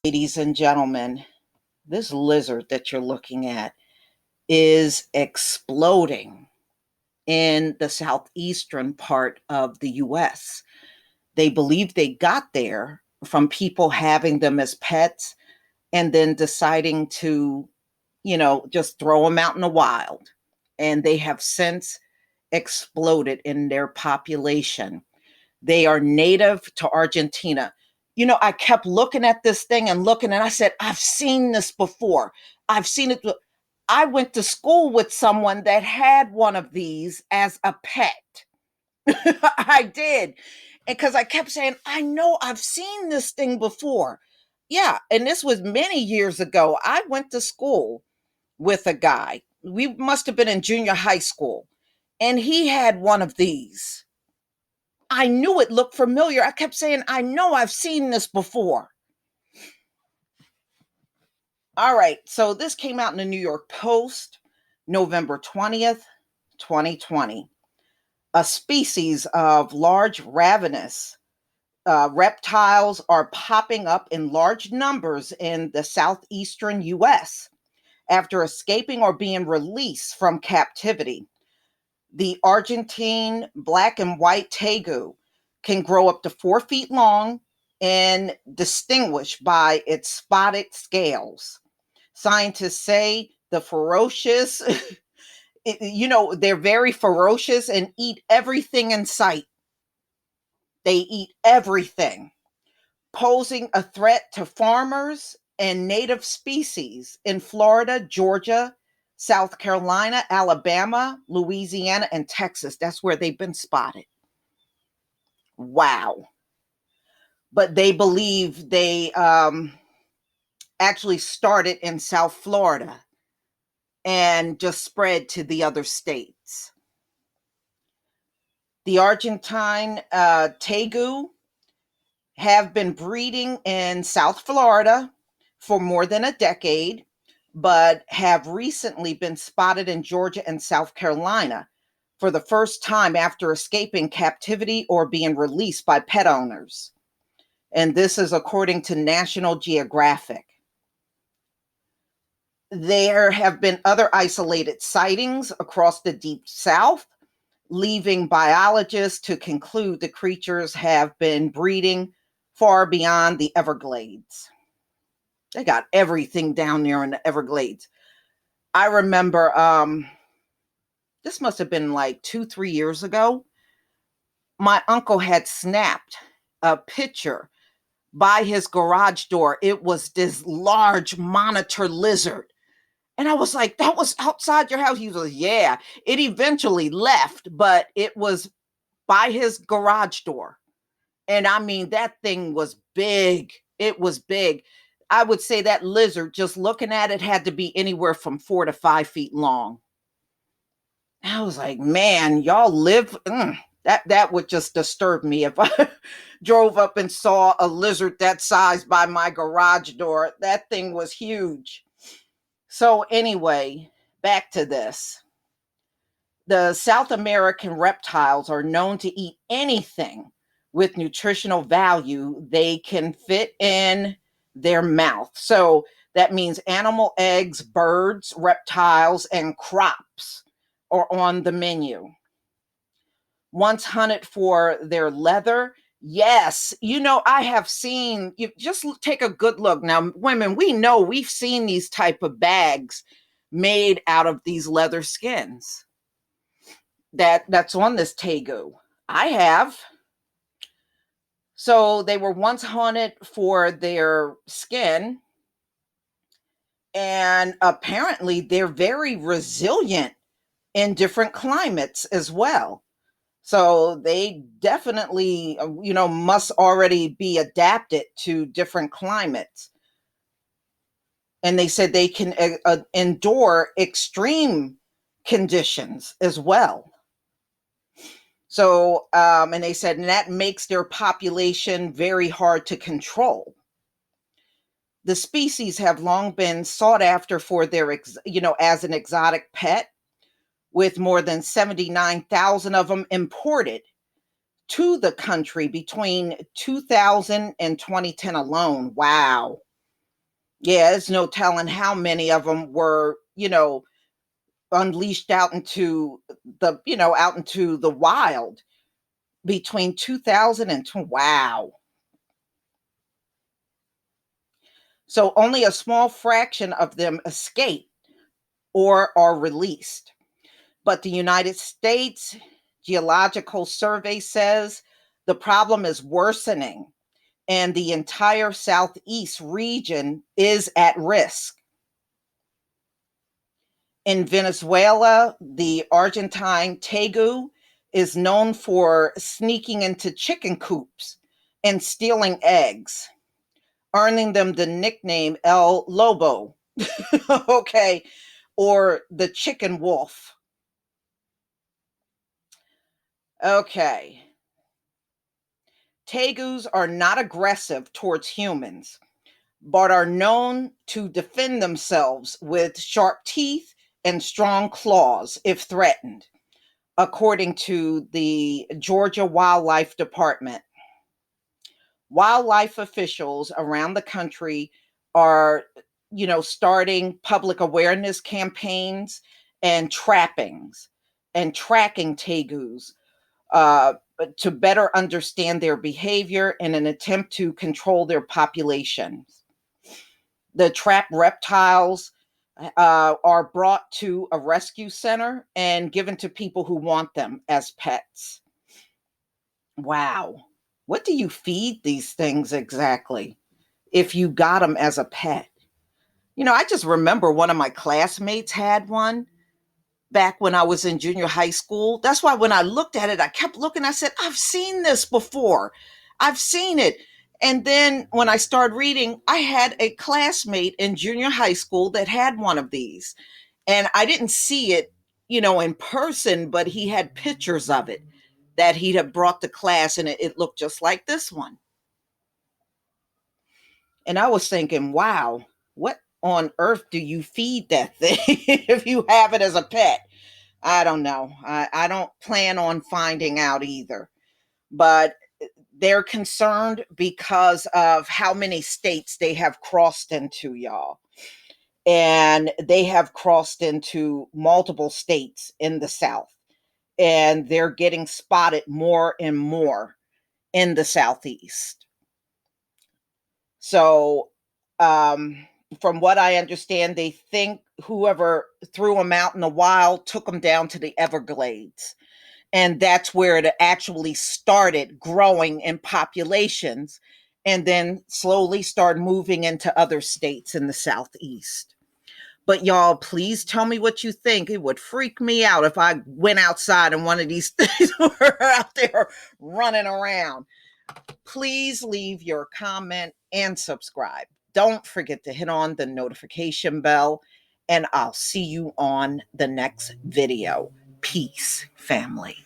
Ladies and gentlemen, this lizard that you're looking at is exploding in the southeastern part of the US. They believe they got there from people having them as pets and then deciding to, just throw them out in the wild. And they have since exploded in their population. They are native to Argentina. I kept looking at this thing and looking, and I said, I've seen this before. I've seen it. I went to school with someone that had one of these as a pet. I did. Because I kept saying, I know I've seen this thing before. Yeah. And this was many years ago. I went to school with a guy. We must have been in junior high school. And he had one of these. I knew it looked familiar. I kept saying, I know I've seen this before. All right. So this came out in the New York Post, November 20th, 2020. A species of large ravenous reptiles are popping up in large numbers in the southeastern US after escaping or being released from captivity. The Argentine black and white tegu can grow up to 4 feet long and distinguished by its spotted scales. Scientists say the ferocious, they're very ferocious and eat everything in sight. They eat everything, posing a threat to farmers and native species in Florida, Georgia, South Carolina, Alabama, Louisiana, and Texas. That's where they've been spotted. Wow. But they believe they actually started in South Florida and just spread to the other states. The Argentine tegu have been breeding in South Florida for more than a decade, but have recently been spotted in Georgia and South Carolina for the first time after escaping captivity or being released by pet owners. And this is according to National Geographic. There have been other isolated sightings across the deep South, leaving biologists to conclude the creatures have been breeding far beyond the Everglades. They got everything down there in the Everglades. I remember this must have been like 2-3 years ago. My uncle had snapped a picture by his garage door. It was this large monitor lizard. And I was like, that was outside your house? He was like, yeah. It eventually left, but it was by his garage door. And I mean, that thing was big. It was big. I would say that lizard, just looking at it, had to be anywhere from 4 to 5 feet long. I was like, man, y'all live. That would just disturb me if I drove up and saw a lizard that size by my garage door. That thing was huge. So anyway, back to this. The South American reptiles are known to eat anything with nutritional value they can fit in their mouth. So that means animal eggs, birds, reptiles, and crops are on the menu. Once hunted for their leather, yes, I have seen, you just take a good look. Now, women, we know we've seen these type of bags made out of these leather skins that's on this tegu. I have. So they were once hunted for their skin, and apparently they're very resilient in different climates as well. So they definitely, must already be adapted to different climates. And they said they can endure extreme conditions as well. So, and they said, and that makes their population very hard to control. The species have long been sought after for their, as an exotic pet, with more than 79,000 of them imported to the country between 2000 and 2010 alone. Wow. Yeah, there's no telling how many of them were, unleashed out into the wild between 2000 and wow. So only a small fraction of them escape or are released. But the United States Geological Survey says the problem is worsening and the entire Southeast region is at risk. In Venezuela, the Argentine Tegu is known for sneaking into chicken coops and stealing eggs, earning them the nickname El Lobo, okay, or the chicken wolf. Okay. Tegus are not aggressive towards humans, but are known to defend themselves with sharp teeth and strong claws if threatened, according to the Georgia Wildlife Department. Wildlife officials around the country are, starting public awareness campaigns and trappings and tracking tegus uh, to better understand their behavior in an attempt to control their populations. The trapped reptiles are brought to a rescue center and given to people who want them as pets. Wow. What do you feed these things exactly if you got them as a pet? I just remember one of my classmates had one back when I was in junior high school. That's why when I looked at it, I kept looking. I said, I've seen this before. I've seen it. And then when I started reading, I had a classmate in junior high school that had one of these. And I didn't see it, in person, but he had pictures of it that he'd have brought to class, and it looked just like this one. And I was thinking, wow, what on earth do you feed that thing if you have it as a pet? I don't know. I don't plan on finding out either. But they're concerned because of how many states they have crossed into, y'all. And they have crossed into multiple states in the South. And they're getting spotted more and more in the Southeast. So, from what I understand, they think whoever threw them out in the wild took them down to the Everglades. And that's where it actually started growing in populations and then slowly started moving into other states in the Southeast. But y'all, please tell me what you think. It would freak me out if I went outside and one of these things were out there running around. Please leave your comment and subscribe. Don't forget to hit on the notification bell, and I'll see you on the next video. Peace, family.